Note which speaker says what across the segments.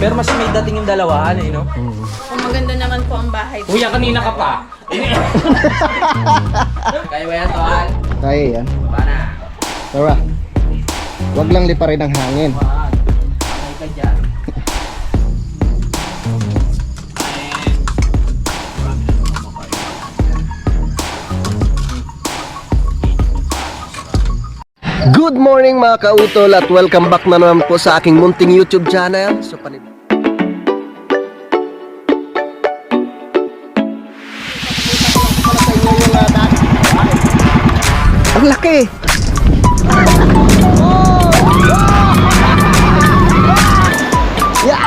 Speaker 1: Pero mas may dating yung dalawa, ano, no?
Speaker 2: Kung maganda naman po ang bahay.
Speaker 1: Kuya, kanina ka pa. Kaya ba yan, Tohan?
Speaker 3: Kaya yan.
Speaker 1: Paano?
Speaker 3: Tara. Huwag lang liparin ang hangin.
Speaker 1: Pakay ka dyan.
Speaker 3: Good morning mga kautol at welcome back na naman po sa aking munting YouTube channel. So, ang laki! Yeah!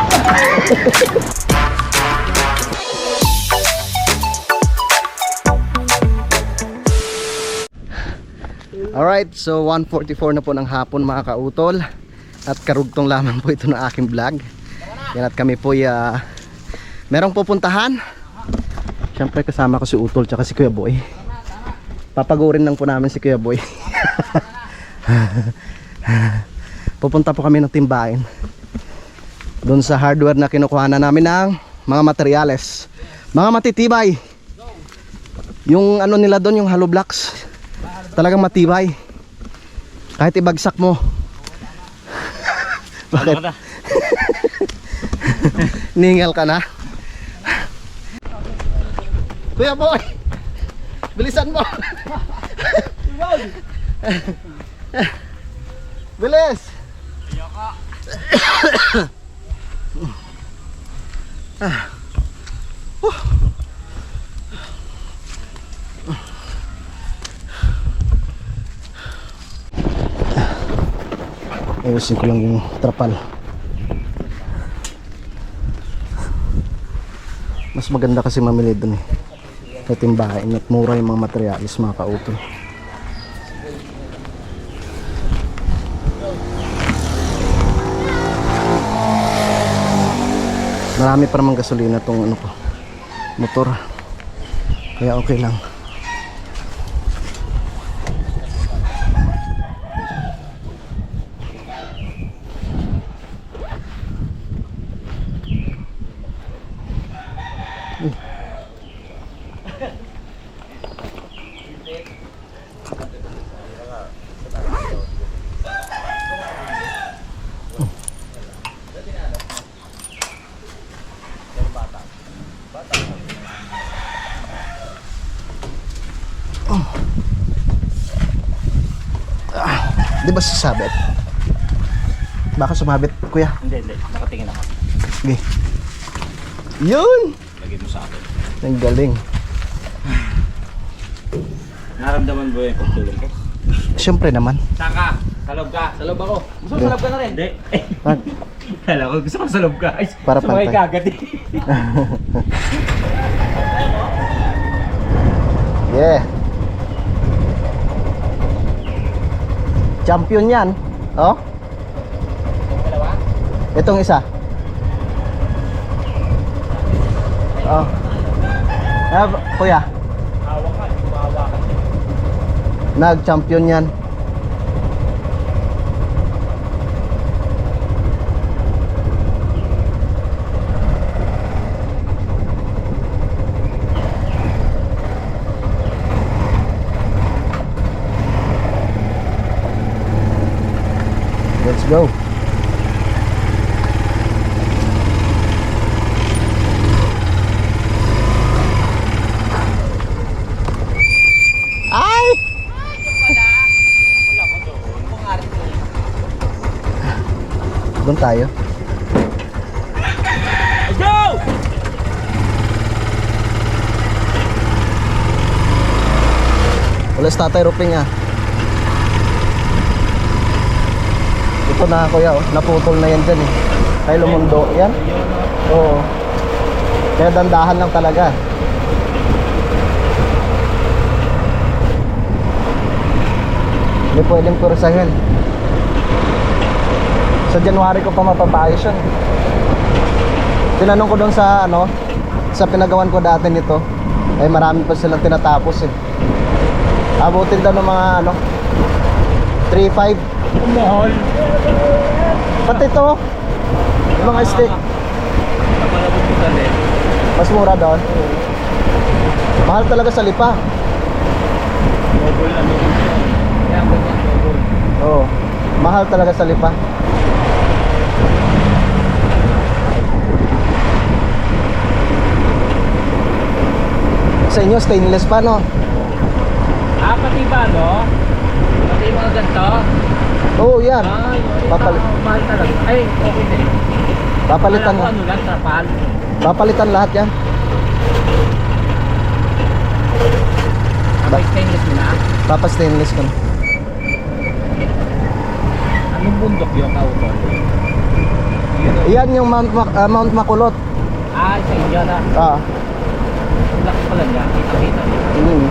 Speaker 3: Alright, so 1:44 na po ng hapon mga kautol. At karugtong lamang po ito ng aking vlog. Yan, at kami po merong pupuntahan. Siyempre kasama ko si Utol tsaka si Kuya Boy. Papagurin lang po namin si Kuya Boy. Pupunta po kami ng timbahin doon sa hardware na kinukuha na namin ng mga materyales, mga matitibay. Yung ano nila doon, yung hollow blocks, talagang matibay. Kahit ibagsak mo. Bakit? Ningal ka na? Kuya Boy, bilisan mo. Bilis. Ayusin ko lang yung trapal. Mas maganda kasi mamili dun eh, sa timbahin, at mura yung mga materialis mga kautol. Marami pa namang gasolina tong ano ko, motor, kaya okay lang. Di ba sasabit? Baka sumabit, kuya.
Speaker 1: Hindi. Nakatingin ako.
Speaker 3: Okay. Yun!
Speaker 1: Lagay mo sa akin.
Speaker 3: Ang galing.
Speaker 1: Naramdaman mo yung pagtulog ko?
Speaker 3: Siyempre naman.
Speaker 1: Saka! Salob ka! Salob ako! Gusto mo salob ka na rin? Hindi.
Speaker 3: Mag-
Speaker 1: Alam ko, gusto ko salob ka. Ay,
Speaker 3: Para
Speaker 1: sumakay
Speaker 3: pantay.
Speaker 1: ka agad eh.
Speaker 3: Yeah. Champion yan. Oh. Itong isa. Oh. Kuya.
Speaker 1: Hawak ka, hawakan.
Speaker 3: Nag-champion yan. Let's go. Ay! Doon tayo.
Speaker 1: Let's go!
Speaker 3: Ulas tatay roping ah. Ito na kuya, oh. Naputol na yan dyan eh. Kaya lumundo yan. Oo. Kaya dandahan lang talaga. Hindi pwedeng kursahin. Sa January ko pa mapapaayos yan. Tinanong ko doon sa ano, sa pinagawan ko dati nito, ay marami pa silang tinatapos eh. Abutin daw ng mga ano, 3.5.
Speaker 1: Mahal.
Speaker 3: Pati to Yung mga steak,
Speaker 1: Napalabog ko dali.
Speaker 3: mas mura doon. Mahal talaga sa Lipa.
Speaker 1: Double ano rin siya. Kaya ganyan, double.
Speaker 3: Oo. Mahal talaga sa Lipa. Sa inyo, stainless pa, no?
Speaker 1: Ah, pati ba, no? Pati yung mga ganito?
Speaker 3: Oo, yan.
Speaker 1: Ay,
Speaker 3: Papal-
Speaker 1: mahal talaga. Ay, okay din.
Speaker 3: Papalitan
Speaker 1: Kala ko
Speaker 3: na.
Speaker 1: ano lang, trapal.
Speaker 3: Papalitan lahat yan.
Speaker 1: Kapag stainless mo na.
Speaker 3: Papa-stainless ko na.
Speaker 1: Anong bundok yung kautol?
Speaker 3: Yan yung Mount Makulot.
Speaker 1: Ah, sa inyo na.
Speaker 3: Ah.
Speaker 1: Ang laki pala niya. Kita-kita niya.
Speaker 3: Mm.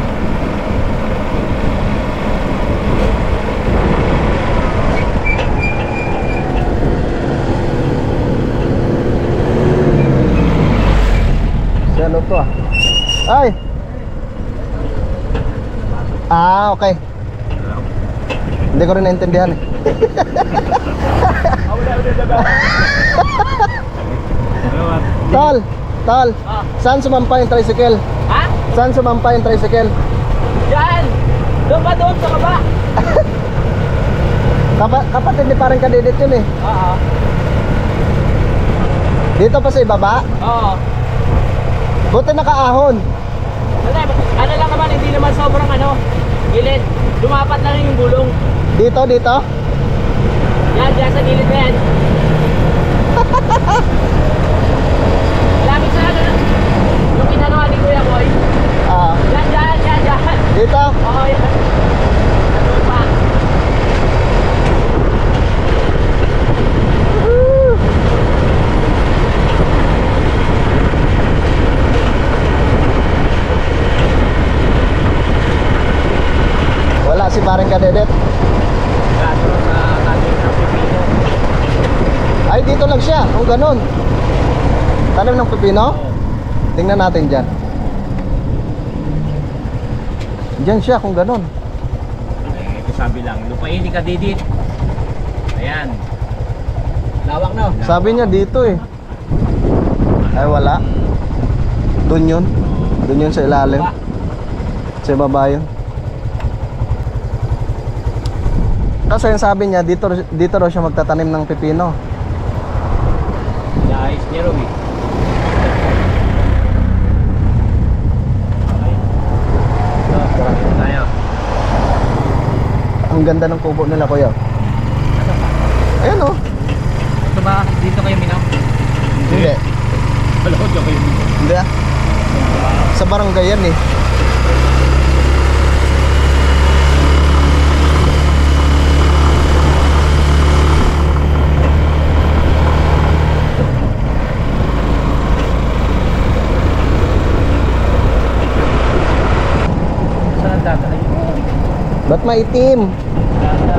Speaker 3: Si ano to ah? Ay! Ah, okay. Hindi ko rin naintindihan eh. Tal! Tal!
Speaker 1: Ah.
Speaker 3: Saan sumampa yung tricycle?
Speaker 1: Ha?
Speaker 3: Saan sumampa yung tricycle?
Speaker 1: Yan! Doon ba doon sa baba?
Speaker 3: Kapatid ni parang kadidit yun eh.
Speaker 1: Oo.
Speaker 3: Dito pa sa ibaba.
Speaker 1: Oo.
Speaker 3: Buti nakaahon.
Speaker 1: Ano lang naman, hindi naman sobrang ano, gilid. Lumapat lang yung gulong.
Speaker 3: Dito, dito.
Speaker 1: Yan, dyan sa gilid na yan. Malapit sa ano, yung inanuhan ni Kuya Boy.
Speaker 3: Ah,
Speaker 1: Yan, dyan, dyan, dyan.
Speaker 3: dito.
Speaker 1: Oo, yan. Ano pa?
Speaker 3: Wala si parang kadidit.
Speaker 1: Gato sa tanim ng pipino.
Speaker 3: Ay, dito lang siya. Kung ganun. Tanim ng pepino. Tingnan natin dyan. Dyan siya kung ganun.
Speaker 1: Eh, ito sabi lang, lupain ka didit. Ayan. Lawak no?
Speaker 3: Sabi niya dito eh. Ay, wala. Doon yun. Doon yun sa ilalim. Sa baba yun. Kasi yung sabi niya, dito raw siya magtatanim ng pepino.
Speaker 1: Guys, niya Roby. Tayo.
Speaker 3: Ang ganda ng kubo nila, kuya. Ayan oh.
Speaker 1: Ito ba, dito kayo minaw?
Speaker 3: Hindi.
Speaker 1: Wala ko dyan kayo minaw.
Speaker 3: Hindi ah. Sa barangay yan eh.
Speaker 1: Saan ang data kayo?
Speaker 3: Ba't maitim?
Speaker 1: Data.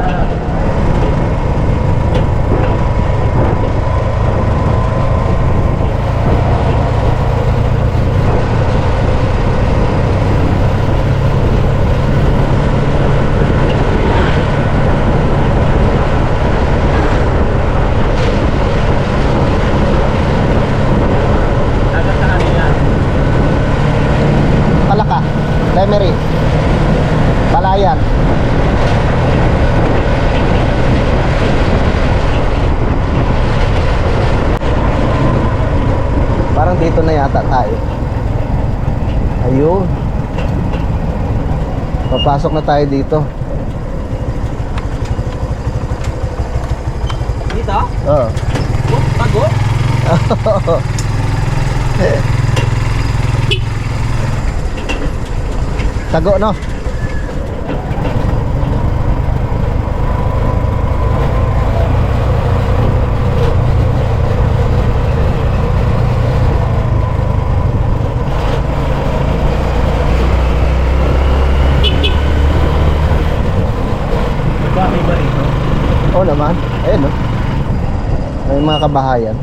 Speaker 1: Dagat sa kanila.
Speaker 3: Palaka. Lemery. Palayan. Parang dito na yata tayo. Ayun. Papasok na tayo dito.
Speaker 1: Dito?
Speaker 3: Oo.
Speaker 1: Oh, tago?
Speaker 3: Tago no?
Speaker 1: Bakit ba rito?
Speaker 3: Oo naman. Ayun no. May mga kabahayan.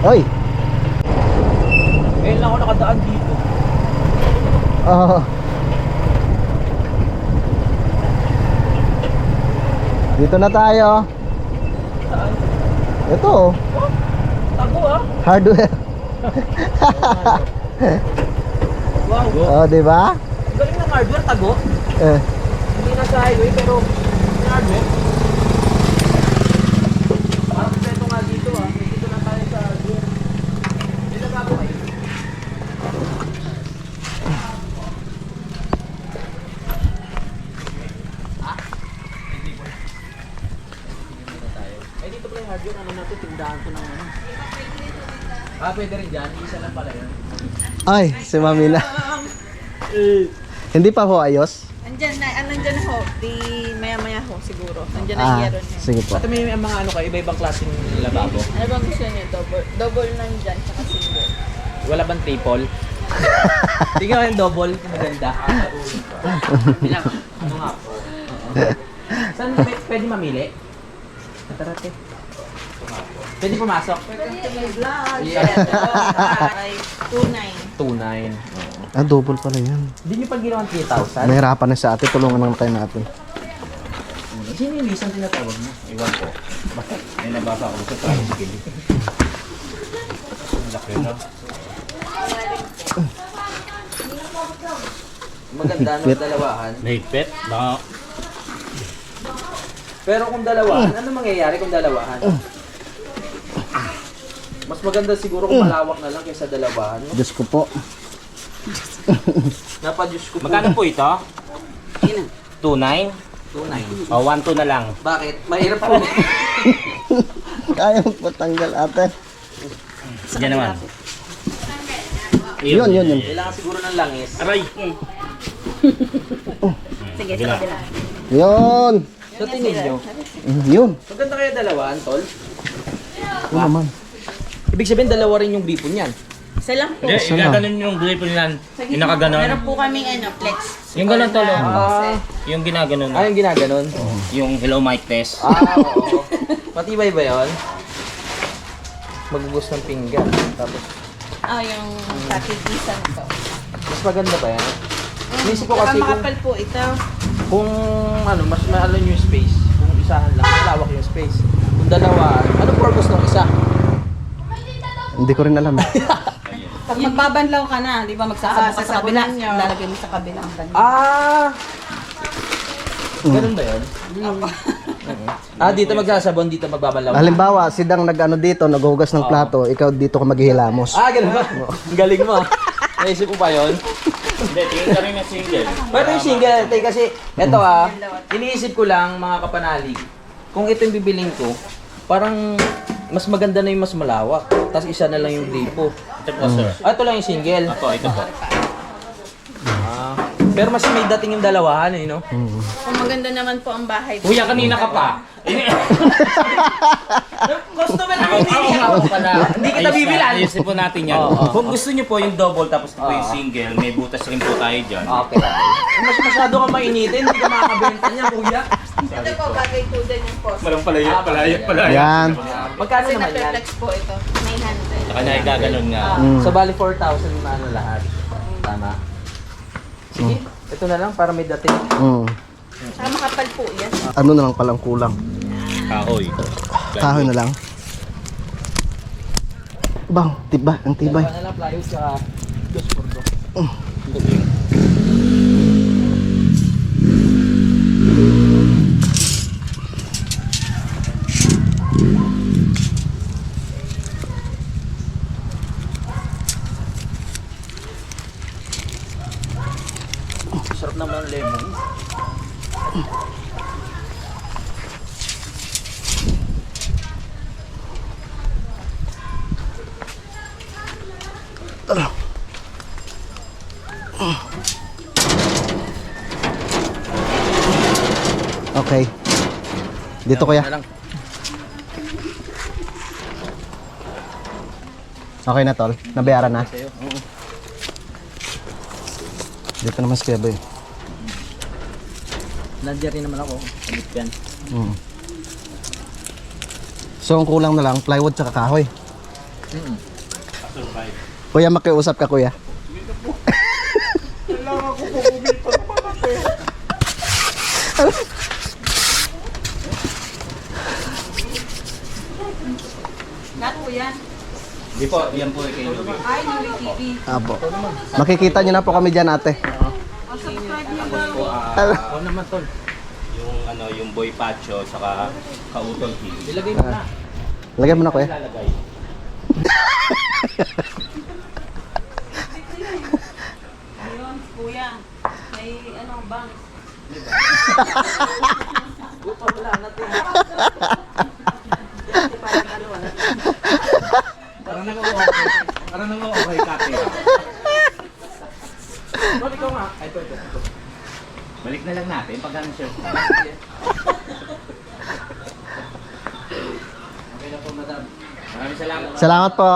Speaker 3: Oy.
Speaker 1: Ngayon lang ako nakadaan dito.
Speaker 3: Oh. Dito na tayo.
Speaker 1: Saan?
Speaker 3: Ito oh.
Speaker 1: Tago ah.
Speaker 3: Hardware.
Speaker 1: Wow.
Speaker 3: Oh, di ba?
Speaker 1: Galing ng hardware, tago.
Speaker 3: Eh.
Speaker 1: Hindi na sa highway pero yung hardware. Parang ito nga dito ah. Dito na tayo sa hardware. Hindi na bago kayo. Ay dito pala yung hardware. Ano na ito? Tindahan ko ng ano. Ah, pwede rin dyan. Isa lang pala yun.
Speaker 3: Ay, si Mamina. Hindi pa ho ayos?
Speaker 2: Andyan na ho. Di maya-maya ho siguro. Andyan na yung yero niya.
Speaker 3: sige po.
Speaker 1: At may mga ano kayo, iba-ibang klaseng lababo.
Speaker 2: Ano bang gusto niyo? Double nandyan, tsaka single.
Speaker 1: Wala bang triple? Tingnan mo yung double, maganda. Bilang, ano nga po? Saan pwede mamili? Tarate. Pwede pumasok?
Speaker 2: Yes. Ay, 2.9.
Speaker 1: 2.9.
Speaker 3: Ah, double pala yan.
Speaker 1: Hindi nyo pag ginawan 3,000?
Speaker 3: Nahirapan na sa ate, tulungan naman kayo natin.
Speaker 1: Sino yung lisang tinatawag mo? Iwan ko. Bakit? May nabasa ako sa tricycle. Ang laki na. Maganda no, dalawahan.
Speaker 4: Nahigpit? Baka
Speaker 1: Pero kung dalawahan, ano mangyayari kung dalawahan? Mas maganda siguro kung malawak na lang kaysa dalawahan. No?
Speaker 3: Diyos ko po.
Speaker 1: Napadyos ko po.
Speaker 4: magkano po ito? 2.9?
Speaker 1: 2.9.
Speaker 4: O 1.2 na lang.
Speaker 1: Bakit? Mahirap po.
Speaker 3: Kaya mo patanggal ate.
Speaker 4: Yan naman.
Speaker 3: Yun.
Speaker 1: Kailangan siguro ng langis.
Speaker 4: Aray!
Speaker 2: Sige, sa kabila.
Speaker 3: Yun.
Speaker 1: So tingin nyo,
Speaker 3: Yun.
Speaker 1: maganda kaya dalawahan, tol?
Speaker 3: Yun naman.
Speaker 1: Ibig sabihin dalawa rin yung bipon yan.
Speaker 2: Isa lang po.
Speaker 4: Hindi, igaganon yung grip nilan. Yung nakaganon.
Speaker 2: Meron po kaming flex.
Speaker 4: Yung ganon tolo.
Speaker 1: Ah,
Speaker 4: Yung ginaganon.
Speaker 1: yung ginaganon.
Speaker 4: Yung hello mic test.
Speaker 1: Oo. Matibay ba yun? Magugos ng pinggan. Tapos,
Speaker 2: Yung patigisan ko.
Speaker 1: mas maganda ba yan? Inisip ko kasi
Speaker 2: Makapal po ito.
Speaker 1: kung ano, mas mahalo yung space. Kung isahan lang, malawak yung space. Kung dalawa, anong purpose ng isa?
Speaker 3: Hindi ko rin alam.
Speaker 5: Pag magbabanlaw ka na, di ba magsasabog ka sa kabila,
Speaker 2: sasabunan nyo.
Speaker 5: lalagay mo sa kabila ang banlaw.
Speaker 1: Ganun ba yun? Dito magsasabon, dito magbabalaw.
Speaker 3: Halimbawa, si Dang nag-ano dito, naghuhugas ng plato, ikaw dito ka maghihilamos.
Speaker 1: Ganun ba? Ang galing mo. Naisip mo ba yun?
Speaker 4: Hindi, tingin ka rin yung single.
Speaker 1: Pero yung single, tay, kasi eto iniisip ko lang mga kapanalig, kung ito yung bibiling ko, parang mas maganda na yung mas malawak. Tapos isa na lang yung gripo.
Speaker 4: Ito po sir.
Speaker 1: Ito lang yung single.
Speaker 4: Ako, ito po.
Speaker 1: Pero mas may dating yung dalawahan no?
Speaker 2: Kung maganda naman po ang bahay po.
Speaker 4: Kuya, kanina ka pa.
Speaker 1: Customer na
Speaker 4: Ako pala.
Speaker 1: Hindi kita bibilan.
Speaker 4: Ayusin po natin yan. Kung gusto niyo po yung double tapos ito po yung single, may butas rin po tayo dyan.
Speaker 1: Okay. Masyado ka mainitin, hindi ka makakabenta niya, kuya.
Speaker 2: Ito po, bagay po din yung post.
Speaker 4: Malang palayo.
Speaker 3: Yan.
Speaker 1: Magkano
Speaker 2: Kasi
Speaker 1: naman yan?
Speaker 2: na-flex po ito. 900.
Speaker 4: Sa kanya igaganon nga.
Speaker 1: So bali 4,000 na ano lahat. Tama. Sige, ito na lang para may dating.
Speaker 2: Saka makapal po yan.
Speaker 3: Ano na lang palang kulang.
Speaker 4: Kahoy.
Speaker 3: Kahoy na lang. Bang, ang tibay.
Speaker 1: Dalawa na lang plywood sa dos por dos. Sarap naman ang lemon.
Speaker 3: Okay. Dito kuya.
Speaker 1: Na lang.
Speaker 3: Okay na tol. Nabayaran na. Dito naman si Kuya Boy.
Speaker 1: Nandiyan rin naman ako. Sabit yan.
Speaker 3: So ang kulang na lang plywood tsaka kahoy.
Speaker 4: Survive.
Speaker 3: Kuya, makiusap ka kuya.
Speaker 4: Kailangan ko po kumita ng malaki.
Speaker 5: Lahat po yan.
Speaker 4: Di po, yan po kay Ruby.
Speaker 5: Ay, Nuri TV.
Speaker 3: Apo. Makikita nyo na po kami dyan ate.
Speaker 5: Subscribe niyo daw.
Speaker 4: Po,
Speaker 1: Oo naman tol.
Speaker 4: yung Boy Pacho, saka Kautol TV.
Speaker 1: Ilagay mo na.
Speaker 3: Lagay mo na kuya.
Speaker 4: Lalagay.
Speaker 5: Ayun, kuya. May ano, bank.
Speaker 4: Parang nag-o-okay. Parang nag-o-okay kate.
Speaker 1: Tol, ikaw nga. Ay, ito.
Speaker 4: Balik na lang natin pag ganun siya.
Speaker 1: Okay na po, madam.
Speaker 4: Maraming salamat.
Speaker 3: Salamat po.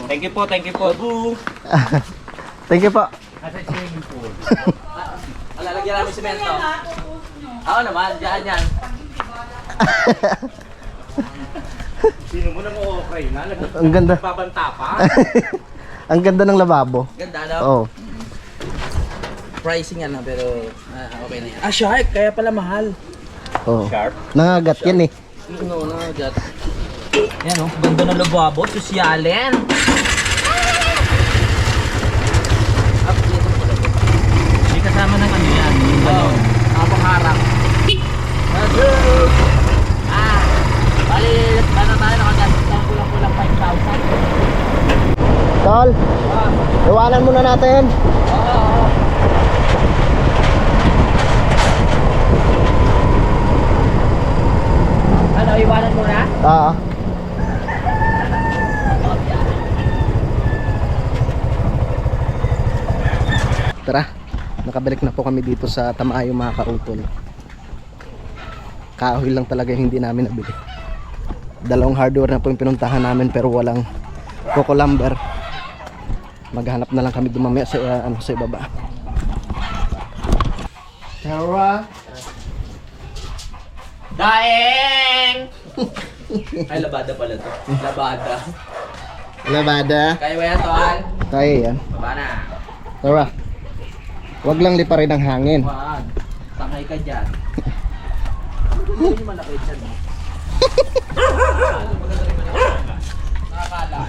Speaker 4: Thank you po, thank you po.
Speaker 3: Thank you po.
Speaker 4: Asa swimming pool.
Speaker 1: Lalagyan namin semento. Oo naman, dyan yan.
Speaker 4: Sino mo nag-o-okay na?
Speaker 3: Ang ganda.
Speaker 4: Babanta pa?
Speaker 3: Ang ganda ng lababo.
Speaker 1: Ganda, no?
Speaker 3: Oo.
Speaker 1: Pricing yan, pero okay na yan. Ah, shark! Kaya pala mahal.
Speaker 3: Oo.
Speaker 4: Sharp.
Speaker 3: Nangagat yan eh.
Speaker 1: No, gat. Yan, oh. Ganda ng lababo. Sosyalen. Up, dito po lang.
Speaker 4: May kasama ng ano yan. Yung
Speaker 1: Oo.
Speaker 4: gano'n.
Speaker 1: Nakapangarap. Bali, ano tayo nakagastos tayo kulang-kulang 5,000.
Speaker 3: Tol, iwanan muna natin.
Speaker 1: Oo. Ano, iwanan mo na?
Speaker 3: Oo. Tara, nakabalik na po kami dito sa Tamayo mga kautol. Kahoy lang talaga yung hindi namin nabili. Dalawang hardware na po yung pinuntahan namin pero walang coco lumber. Maghanap na lang kami dumamaya sa sa ibaba. Tara.
Speaker 1: Daeng! Ay, labada pala to. Labada.
Speaker 3: Labada.
Speaker 1: Kaya ba yan, Toan?
Speaker 3: Kaya yan.
Speaker 1: Baba na.
Speaker 3: Tara. Wag lang liparin ang hangin.
Speaker 1: Wag. Tangay ka dyan. Hindi yung malaki dyan. Nakakala.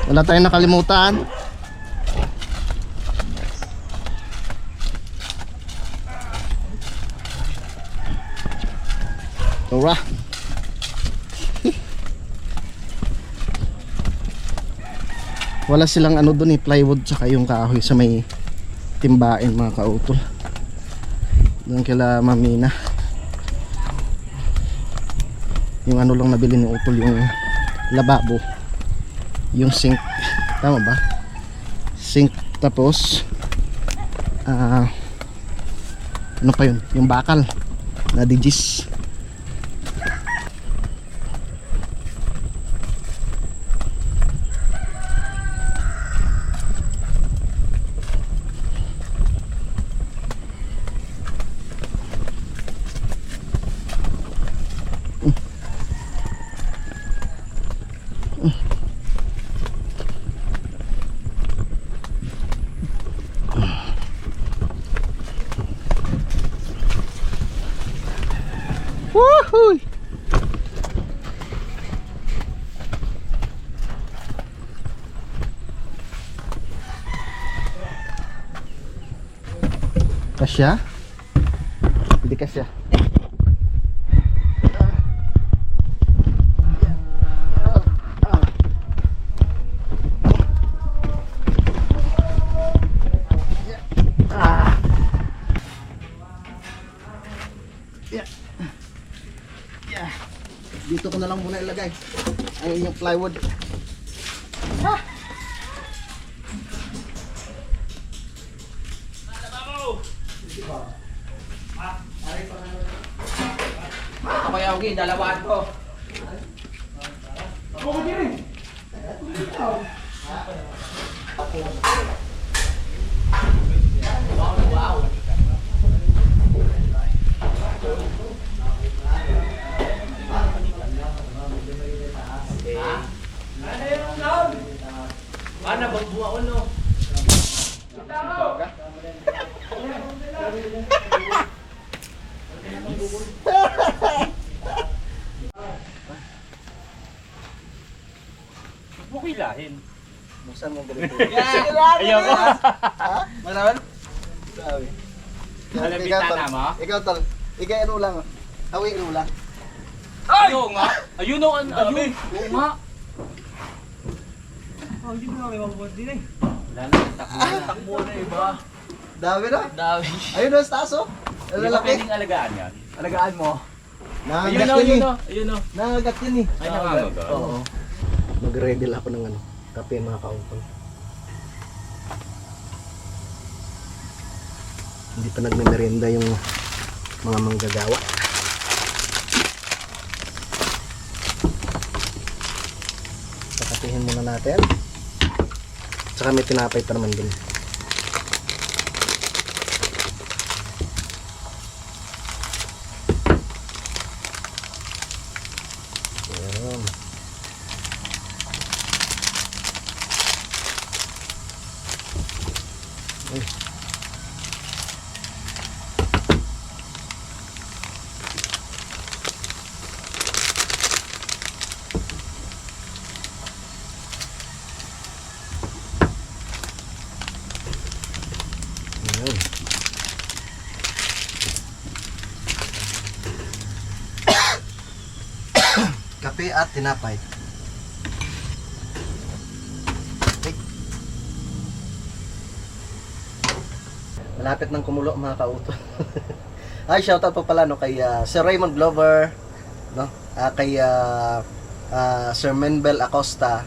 Speaker 3: Wala tayong nakalimutan. Tara. Wala silang ano doon eh, plywood tsaka yung kahoy sa may timbain mga kautol. Doon kila Mamina. Yung ano lang nabili ni Utol, yung lababo, yung sink, tama ba? Sink, tapos ano pa yun? Yung bakal na digis. Woohoo! Kasya? Hindi kasya. Dito ko na lang muna ilagay ang inyong plywood.
Speaker 1: Ito kaya, Ugi, dalawaan ko. Wow.
Speaker 4: Huwag mo kilahin.
Speaker 3: Buksan mo ganito.
Speaker 4: Ayoko.
Speaker 3: Marawan? Sabi.
Speaker 4: Alam bitana mo?
Speaker 3: Ikaw tol. Ikaw ano lang. Hawi ano lang.
Speaker 4: Ayun nga. Ayun o. Ayun. Oo nga. Hindi mo namin mabubuhat din eh. Wala na. Takbo na iba.
Speaker 3: Dami na.
Speaker 1: Dami.
Speaker 3: Ayun na sa taso. Ang
Speaker 4: Hindi ba
Speaker 3: lalaki.
Speaker 4: pwedeng alagaan yan?
Speaker 3: Alagaan mo.
Speaker 4: Ayun
Speaker 3: Nangagat
Speaker 4: o.
Speaker 3: yun
Speaker 4: Ayun
Speaker 3: eh.
Speaker 4: o. Ayun o.
Speaker 3: Nangagat yun eh.
Speaker 4: Ay, nangangagat?
Speaker 3: Oo. Mag-ready lang ako ng ano. Kape mga kaupang. Hindi pa nagme-merienda yung mga manggagawa. Pakapihin muna natin. Tsaka may tinapay pa naman din. Ayan. Ayan. Kape at tinapay. Hey. Malapit ng kumulo mga kauto. Ay, shoutout pa pala no kay Sir Raymond Glover, no? Kay Sir Menbel Acosta,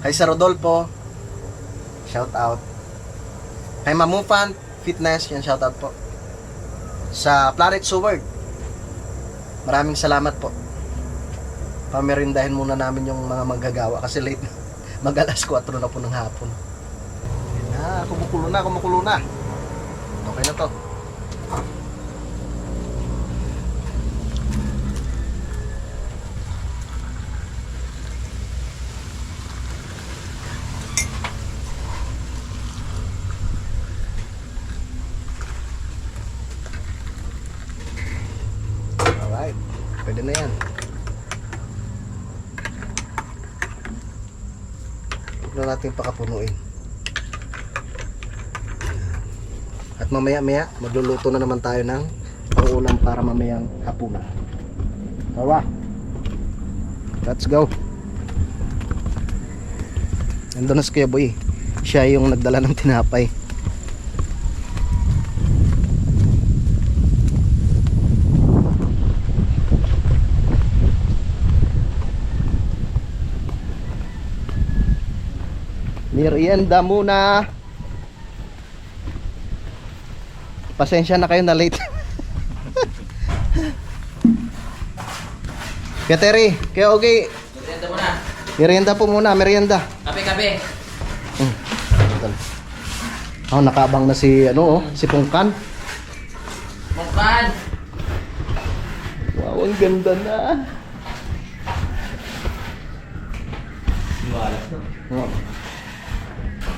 Speaker 3: kay Sir Rodolfo, shoutout. Kay Mamufan Fitness, yan shoutout po. Sa Planet Sword, maraming salamat po. Pamerindahin muna namin yung mga manggagawa kasi late na. Mag-alas 4 na po ng hapon. Yan na, kumukulo na. Okay na to. Alright, pwede na yan. Huwag na natin pakapunuin. At mamaya-maya, magluluto na naman tayo ng pang-ulam para mamayang hapunan. Tara! Let's go! Nandun na si Kuya Boy. Siya yung nagdala ng tinapay. Merienda muna. Pasensya na kayo na late. Kaya Terry, kaya okay.
Speaker 1: Merienda mo na.
Speaker 3: Merienda po muna, merienda.
Speaker 1: Kape.
Speaker 3: Oh, nakabang na si si Pungkan.
Speaker 1: Mungkan.
Speaker 3: Wow, ang ganda na. Oh.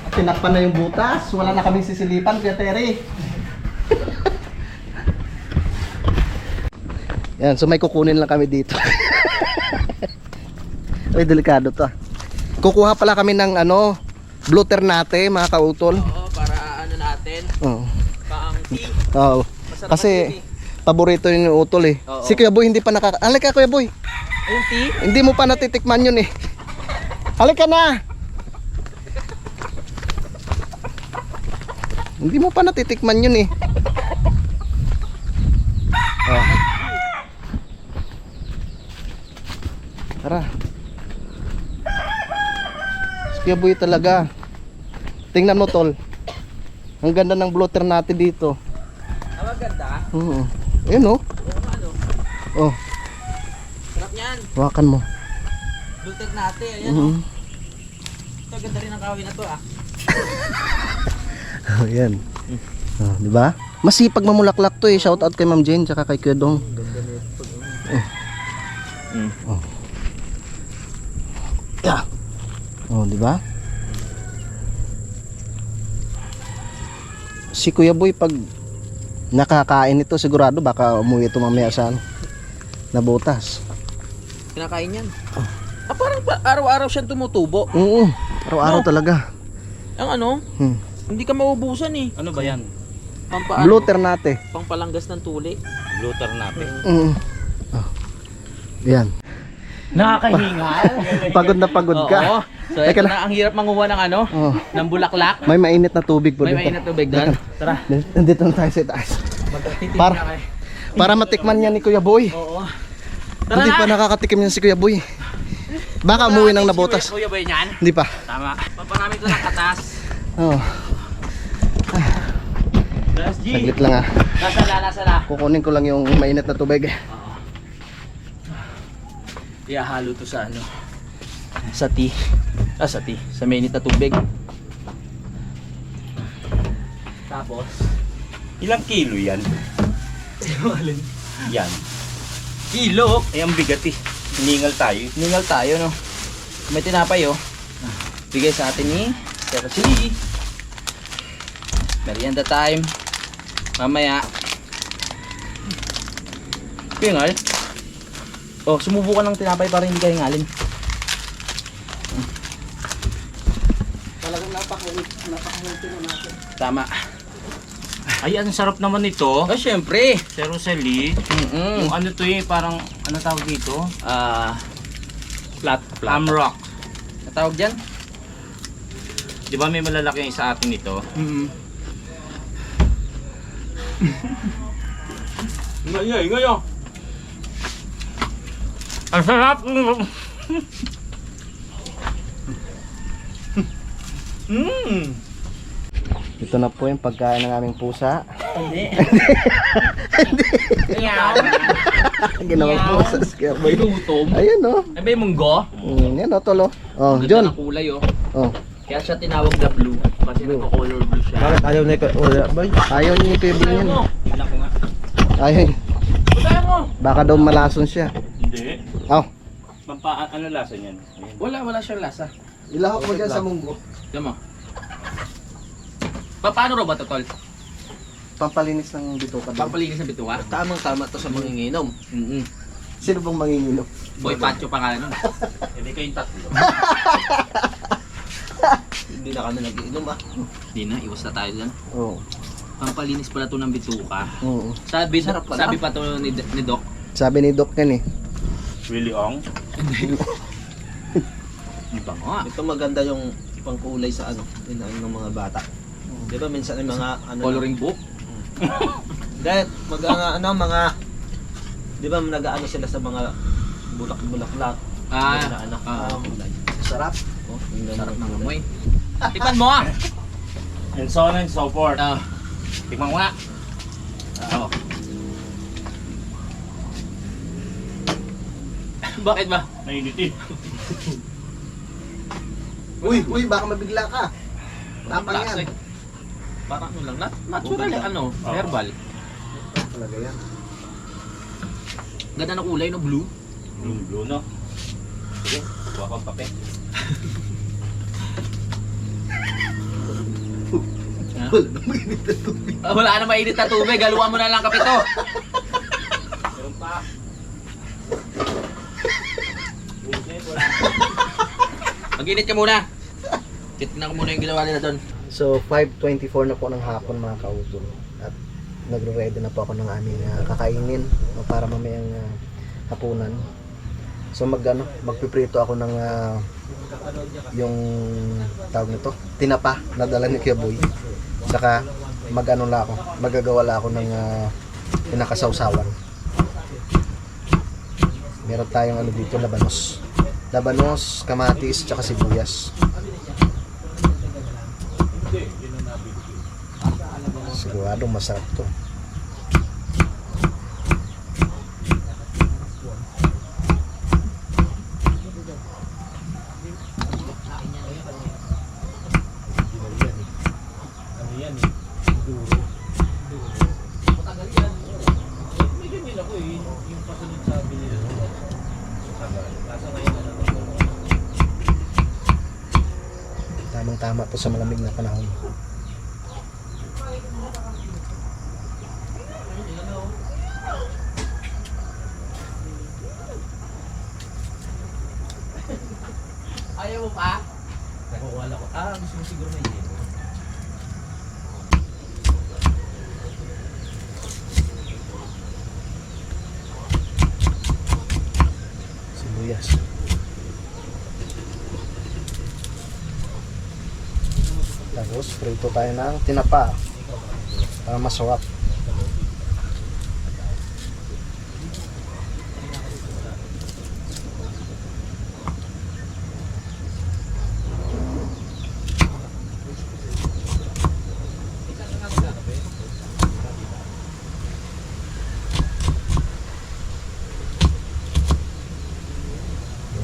Speaker 3: At tinakpan na yung butas. Wala na kaming sisilipan, Kuya Terry. Yan, so may kukunin lang kami dito. Ay, delikado to. Kukuha pala kami ng blue ternate, mga kautol.
Speaker 1: Oo, para ano natin.
Speaker 3: Oo.
Speaker 1: Kaangti.
Speaker 3: Oo.
Speaker 1: Masarap
Speaker 3: Kasi
Speaker 1: ang
Speaker 3: paborito yun yung utol eh.
Speaker 1: Oo.
Speaker 3: Si Kuya Boy hindi pa Halika Kuya Boy.
Speaker 1: Ayun, tea.
Speaker 3: Hindi mo pa natitikman yun eh. Halika na. Hindi mo pa natitikman yun eh. Oh. Tara. Si Kuya Boy talaga. Tingnan mo tol. Ang ganda ng blotter natin dito.
Speaker 1: Ah, maganda.
Speaker 3: Oo. Ayun oh.
Speaker 1: Oo, ano.
Speaker 3: Oh,
Speaker 1: Sarap niyan.
Speaker 3: hawakan mo.
Speaker 1: Dultag natin. Ayan,
Speaker 3: Mhm.
Speaker 1: Ito, ganda rin ang kawin na to, ah.
Speaker 3: Ayan. Oh, di ba? Masipag mamulaklak to eh. Shout out kay Ma'am Jane tsaka kay Kuya Dong. Oh. Yeah. Oh, di ba? Si Kuya Boy pag Nakakain ito sigurado, baka umuwi ito mamaya sa ano, nabutas.
Speaker 1: Kinakain yan. Parang araw-araw siyang tumutubo.
Speaker 3: Oo, araw-araw talaga.
Speaker 1: Ang ano, hindi ka maubusan eh.
Speaker 4: Ano ba yan?
Speaker 3: Blue ternate.
Speaker 1: Pangpalanggas ng tuli.
Speaker 4: Blue ternate.
Speaker 3: Yan.
Speaker 4: Nakakahingal.
Speaker 3: Pagod na pagod ka.
Speaker 1: Oo. So ito na ang hirap manguha ng ano,
Speaker 3: Oh.
Speaker 1: ng bulaklak.
Speaker 3: May mainit na tubig po
Speaker 1: May
Speaker 3: dito.
Speaker 1: mainit tubig doon. Tara.
Speaker 3: Nandito na tayo sa taas. Para matikman niya ni Kuya Boy.
Speaker 1: Oo.
Speaker 3: Hindi pa nakakatikim niya si Kuya Boy. Baka umuwi ng nabotas.
Speaker 1: Kuya ba yan?
Speaker 3: Hindi pa.
Speaker 1: Tama. Paparami ko ng katas.
Speaker 3: Oh,
Speaker 4: Last G.
Speaker 3: saglit lang ah.
Speaker 1: Nasala.
Speaker 3: Kukunin ko lang yung mainit na tubig.
Speaker 1: Ihahalo to sa ano, sa tea. Sa tea. Sa mainit na tubig. Tapos,
Speaker 4: Ilang kilo yan? Yan.
Speaker 1: kilo.
Speaker 4: Ay, ang bigat eh. Hiningal tayo.
Speaker 1: Ningal tayo, no? May tinapay, oh. Bigay sa atin ni Sir C. Merienda time. Mamaya. Pingal. Oh, sumubo ka ng tinapay para hindi ka hingalin.
Speaker 3: Talagang napakahulit na natin.
Speaker 1: Tama.
Speaker 4: Ay, ang sarap naman ito.
Speaker 1: Oh, syempre.
Speaker 4: Sir Rosely. Yung ano to eh, parang, ano tawag dito?
Speaker 1: Flat.
Speaker 4: Amrock.
Speaker 1: Natawag dyan?
Speaker 4: Di ba may malalaki yung sa atin ito?
Speaker 1: Ngayon.
Speaker 4: Ang sarap!
Speaker 3: Ito na po yung pagkain ng aming pusa.
Speaker 1: Hindi.
Speaker 3: Ginawang pusa si Kuya Boy.
Speaker 1: Gutom.
Speaker 3: Ayun oh.
Speaker 1: Ay, may munggo.
Speaker 3: Yan oh, tolo. Oh,
Speaker 1: Ganda
Speaker 3: John.
Speaker 1: ng kulay, oh.
Speaker 3: Oh.
Speaker 1: Kaya siya tinawag na blue. Kasi nagko-color blue siya.
Speaker 3: Ayaw ni Kuya Boy? Ayaw niya yung pibling yan.
Speaker 4: Tignan ko nga.
Speaker 3: Ayaw.
Speaker 1: Basahin mo!
Speaker 3: Baka daw malason siya.
Speaker 4: Hindi.
Speaker 3: Oh.
Speaker 4: Ano lasa niyan? Ayan.
Speaker 1: Wala siyang lasa.
Speaker 3: Ilahok mo dyan sa munggo.
Speaker 1: Tignan mo. Paano raw ba ito, tol?
Speaker 3: Pampalinis ng bituka.
Speaker 1: Pampalinis ng bituka?
Speaker 3: Tamang-tama to sa manginginom. Sino bang manginginom?
Speaker 1: Boy Pacho pangalan nun.
Speaker 4: Hindi kayong tatlo.
Speaker 3: Hindi na kami nag-iinom ah.
Speaker 1: Hindi na, iwas na tayo dyan.
Speaker 3: Oo.
Speaker 1: Pampalinis pala ito ng bituka.
Speaker 3: Oo.
Speaker 1: Sabi
Speaker 3: pala.
Speaker 1: pa to ni Doc.
Speaker 3: Sabi ni Doc yan eh.
Speaker 4: Willie Ong.
Speaker 1: Iba nga.
Speaker 6: Ito maganda yung pangkulay sa ano, inain ng mga bata. Di ba minsan yung mga ano
Speaker 1: Coloring book.
Speaker 6: dahil mga di ba nag-aano sila sa mga bulak-bulaklak. Na anak kulay.
Speaker 3: Sarap.
Speaker 6: Oh, yung ganun.
Speaker 1: Sarap ng amoy. Tikman mo ah!
Speaker 4: And so on and so forth.
Speaker 1: Tikman mo nga. Bakit ba?
Speaker 4: Nainit eh.
Speaker 3: Uy, baka mabigla ka. Tapang
Speaker 1: Lasa
Speaker 3: yan.
Speaker 1: eh. Parang ano lang, natural ano, herbal.
Speaker 3: Talaga yan.
Speaker 1: Ganda ng kulay, no? Blue.
Speaker 4: Blue, no? Sige, kuha kang kape.
Speaker 1: Wala na mainit na tubig, haluan mo na lang kape to.
Speaker 4: Meron pa.
Speaker 1: Mag-init ka muna. Tignan ko muna yung ginawa nila doon.
Speaker 3: So 5:24 na po ng hapon mga kautol. At nagre-ready na po ako ng aming kakainin para mamayang hapunan. So magpiprito ako ng yung tawag nito, tinapa na dala ni Kuya Boy. Saka magagawa lang ako ng pinakasawsawan. Meron tayong ano dito, labanos, kamatis, tsaka sibuyas. Siguradong masarap to. Tamang-tama to sa malamig na panahon.
Speaker 1: ka? Wala ko. Gusto mo siguro may yelo.
Speaker 3: Sibuyas. Tapos, prito tayo ng tinapa para masarap.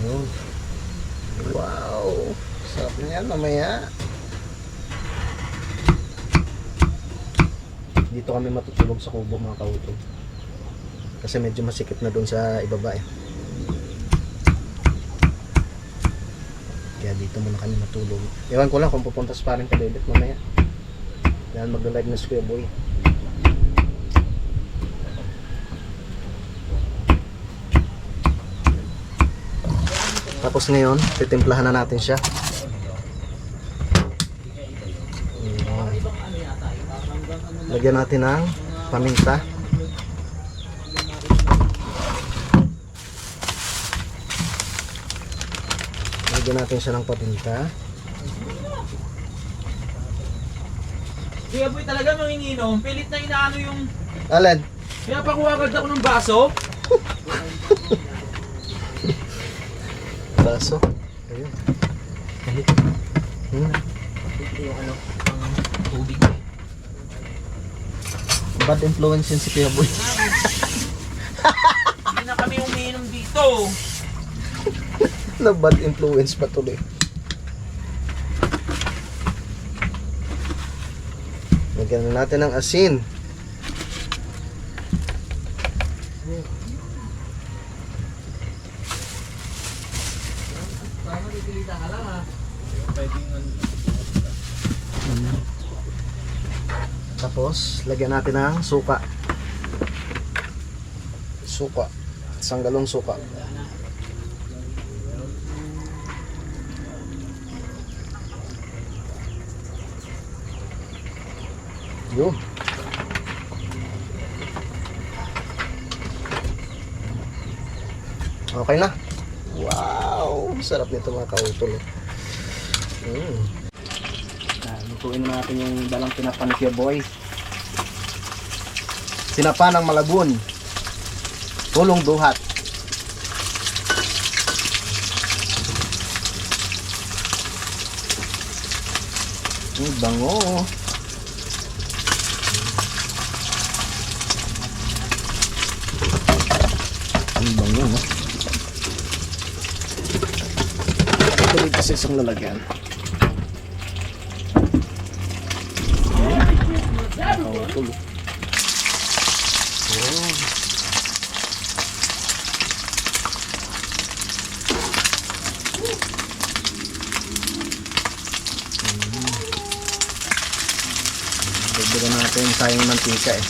Speaker 3: Yun. Wow! Sarap niyan mamaya. Dito kami matutulog sa kubo mga kautol. Kasi medyo masikip na doon sa ibaba eh. Kaya dito muna kami matulog. Ewan ko lang kung pupunta sa paring Kalibit mamaya. Dahil magla-live na si Kuya Boy. Tapos ngayon, titimplahan na natin siya. Lagyan natin ng paminta. Lagyan natin siya ng paminta.
Speaker 1: Kuya Boy talaga manginginom. Pilit na inaano yung...
Speaker 3: Alin?
Speaker 1: Kaya pakuha agad ako ng baso.
Speaker 3: Baso. Ayun.
Speaker 1: Yung ano, pang tubig.
Speaker 3: Bad influence yun si Kuya Boy.
Speaker 1: Hindi na kami umiinom dito.
Speaker 3: Na bad influence pa tuloy. Lagyan na natin ng asin. Tapos, lagyan natin ng suka. Suka. Isang galong suka. Yun. Okay na. Wow! Sarap nito mga kautol. Lutuin na natin yung dalang tinapa ni Kuya Boy. Tinapa ng Malabon. Tulong duhat. Bango. Bango, no? Ito dito sa isang lalagyan. Tulo. Dagdagan natin sayang mantika eh.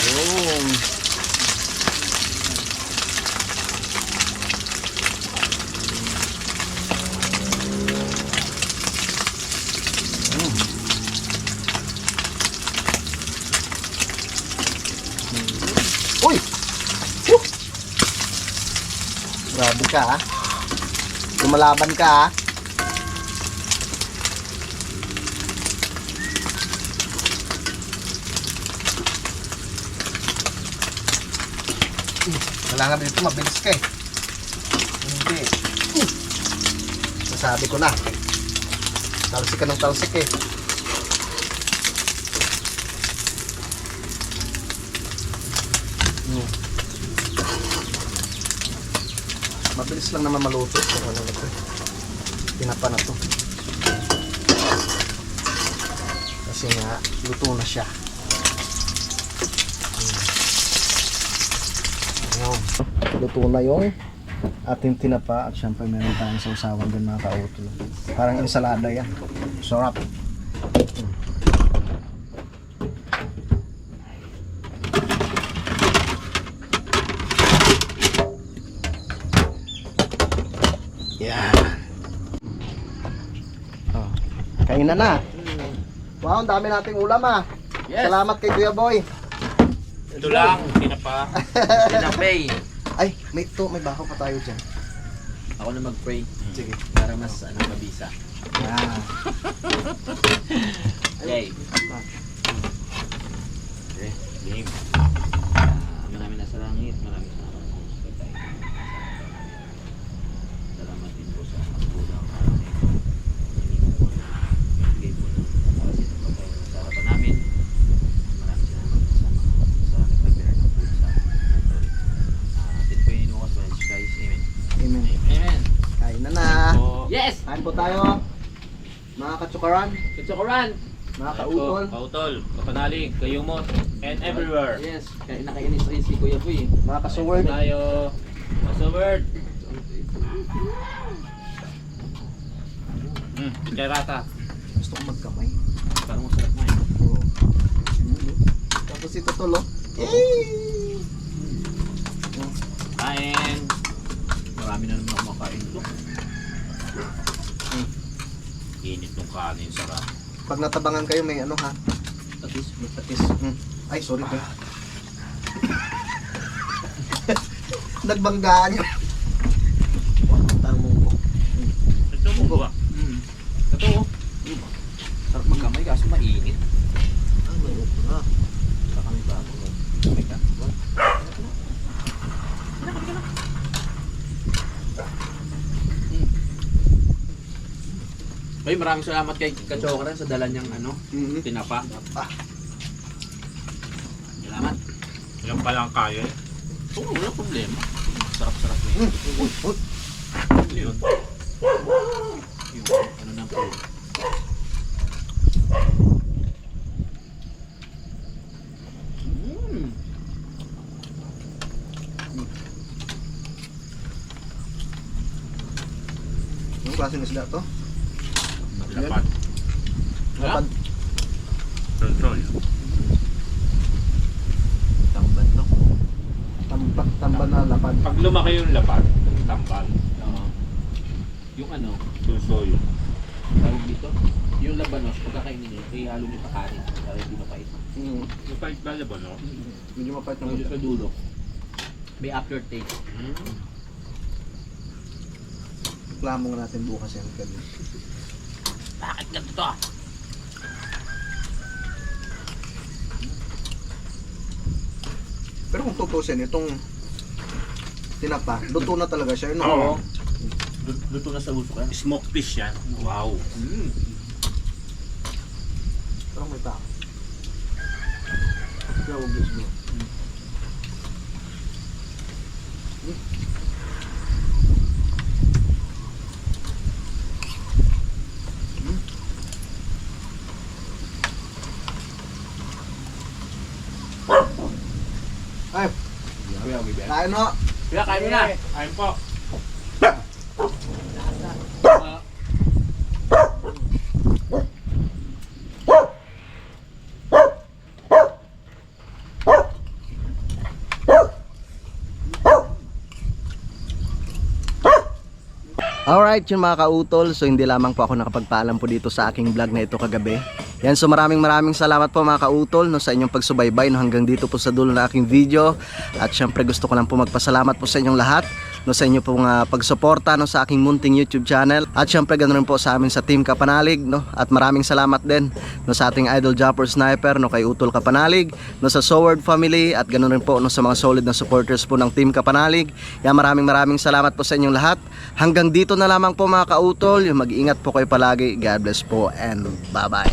Speaker 3: Yun. Uy! Woo! Grabe ka ha. Lumalaban ka ha. Kailangan dito mabilis ka eh. Hindi. Nasabi ko na. Talsik ka ng talsik eh. Mabilis lang naman maluto ito. Ano na ito? Tinapa na to. Kasi nga, luto na siya. Luto na yung ating tinapa at syempre meron tayong sausawan din mga kautol. Parang ensalada yan. Sarap. Kainan na. Wow, ang dami nating ulam ah.
Speaker 1: Yes.
Speaker 3: Salamat kay Kuya Boy.
Speaker 4: Ito lang, tinapa.
Speaker 1: Tinapay.
Speaker 3: Ay, may bakaw pa tayo dyan.
Speaker 1: Ako na mag-pray.
Speaker 3: Sige.
Speaker 1: Para mas mabisa.
Speaker 3: Ah.
Speaker 1: Okay.
Speaker 4: Game.
Speaker 1: Maraming nasa langit. Maraming salamat po sa pagkain. Salamat din po sa pagkulang araw na ito. Hindi po na bigay po ng kapalasin ng pagkain sa harapan namin. Maraming salamat po sa nag-prepare ng food sa atin. Atin po yung inuwas ba Jesus Christ. Amen.
Speaker 3: Amen.
Speaker 1: Amen.
Speaker 3: Kain na.
Speaker 1: Yes!
Speaker 3: Kain po tayo. Mga katsukaran,
Speaker 1: Kitsukuran!
Speaker 3: mga kautol.
Speaker 4: Kautol, kapanalig, kayumot, and everywhere.
Speaker 1: Yes! Kaya nakainis rin si Kuya Puy.
Speaker 3: Mga kasuword.
Speaker 4: Tayo. Password. Charata.
Speaker 3: Gusto ko magkamay.
Speaker 1: Parang masarap na eh.
Speaker 3: Oo. Tapos ito tulo.
Speaker 4: Kain.
Speaker 1: Marami na naman kumakain ito.
Speaker 4: Init ng kanin, sarap.
Speaker 3: Pag natabangan kayo may ano ha.
Speaker 1: Tatis, tatis.
Speaker 3: Ay, sorry po. Nagbanggaan yun. Tang munggo.
Speaker 4: Ito mo ba?
Speaker 1: Ito oh. Sarap magkamay kaso mainit.
Speaker 3: Ang mayroon ko na.
Speaker 1: Kakang bago. Kamay ka. Bay, maraming salamat kay Kachokaran sa dala niyang tinapa. Salamat.
Speaker 4: Ilan pa lang kaya eh.
Speaker 1: Oo, wala problema. Sarap-sarap na yun. Yun. Yung ano na po.
Speaker 3: Anong klase ng isda to?
Speaker 4: Lapad.
Speaker 3: Lapad.
Speaker 4: Control.
Speaker 1: Tamban, no?
Speaker 3: Tamban na lapad.
Speaker 4: Pag lumaki yung lapad, tambal.
Speaker 1: Oo. Yung ano,
Speaker 4: Susoy.
Speaker 1: tawag dito, yung labanos, pagkakainin niyo, ihalo niyo pa kanin para hindi mapait.
Speaker 4: Mapait ba laban, no?
Speaker 3: Medyo mapait ng
Speaker 1: Medyo sa dulo. May aftertaste.
Speaker 3: Reklamo nga natin bukas yan.
Speaker 1: Bakit ganito to?
Speaker 3: Pero kung tutusin, itong tinapa, luto na talaga siya. Yun,
Speaker 4: Oo.
Speaker 1: Luto na sa uso ka.
Speaker 4: Smoked fish yan. Wow.
Speaker 3: Parang may tao. Kaya huwag gusto mo. Ay, kain ho.
Speaker 1: Kaya kain mo na.
Speaker 4: Ayun po.
Speaker 3: Alright, yun mga kautol. So hindi lamang po ako nakapagpaalam po dito sa aking vlog na ito kagabi. Yan, so maraming salamat po mga kautol no, sa inyong pagsubaybay no, hanggang dito po sa dulo ng aking video. At syempre gusto ko lang po magpasalamat po sa inyong lahat no, sa inyo pong pagsuporta no, sa aking munting YouTube channel. At syempre ganoon rin po sa amin sa Team Kapanalig no. At maraming salamat din no, sa ating idol Jumper Sniper no, kay Utol Kapanalig no, sa Soward family. At ganoon rin po no, sa mga solid na supporters po ng Team Kapanalig. Yan, maraming salamat po sa inyong lahat. Hanggang dito na lamang po mga kautol. Mag-iingat po kayo palagi. God bless po and bye bye.